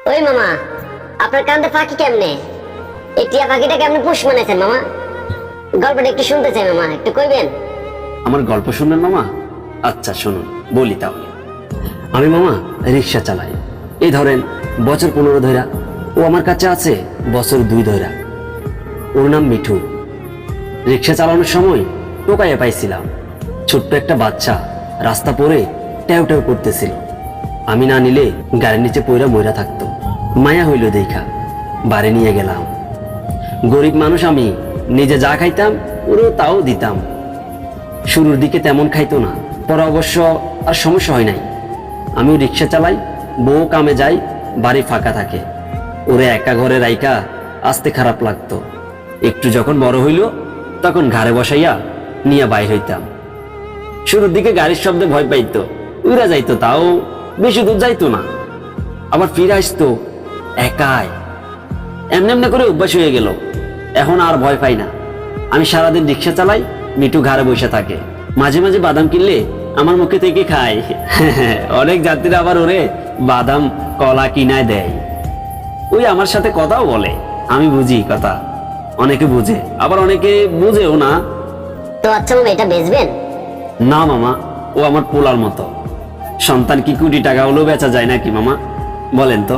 ওই মামা, আপনার কান্দে ফাঁকি কেমনে? এই টিয়া পাখিটা কেমনে পুষ মানেছেন মামা? গল্পটা একটু শুনতে চাই মামা, একটু কইবেন? আমার গল্প শুনবেন মামা? আচ্ছা শুনুন, বলি তাহলে। আমি মামা রিক্সা চালাই। এই ধরেন বছর 15 ধইরা। ও আমার কাছে আছে বছর 2 ধইরা। ওর নাম মিঠু। রিক্সা চালানোর সময় টোকাইয়া পাইছিলাম। ছোট্ট একটা বাচ্চা রাস্তা পরে ট্যাও ট্যাও করতেছিল। আমি না নিলে গাড়ির নিচে পইরা মইরা থাকতো। মায়া হইল দেখা বাড়ি নিয়ে গেলাম। গরিব মানুষ আমি, নিজে যা খাইতাম ওরও তাও দিতাম। শুরুর দিকে তেমন খাইতো না, পরে অবশ্য আর সমস্যা হয় নাই। আমিও রিক্সা চালাই, বউ কামে যাই, বাড়ি ফাঁকা থাকে। ওরে একা ঘরে রাইকা আসতে খারাপ লাগতো। একটু যখন বড় হইল তখন ঘাড়ে বসাইয়া নিয়ে বাইর হইতাম। শুরুর দিকে গাড়ির শব্দে ভয় পাইতো, উড়া যাইতো, তাও বেশি দূর যাইতো না, আবার ফিরে আসতো একাই। এমনি এমনি করে অভ্যাস হয়ে গেল, এখন আর ভয় পাই না। আমি সারাদিন রিক্সা চালাই, মিঠু ঘাড়ে বসে থাকে। মাঝে মাঝে বাদাম কিনলে আমার মুখে থেকে খায়। অনেক যাত্রীরা আবার ওরে বাদাম কলা কিনায় দেয়। ওই আমার সাথে কথাও বলে, আমি বুঝি কথা। অনেকে বুঝে, আবার অনেকে বুঝেও না। তো আচ্ছা মামা, এটা বেচবেন? না মামা, ও আমার পোলার মতো। সন্তান কি কোটি টাকা হলেও বেচা যায় নাকি মামা, বলেন তো?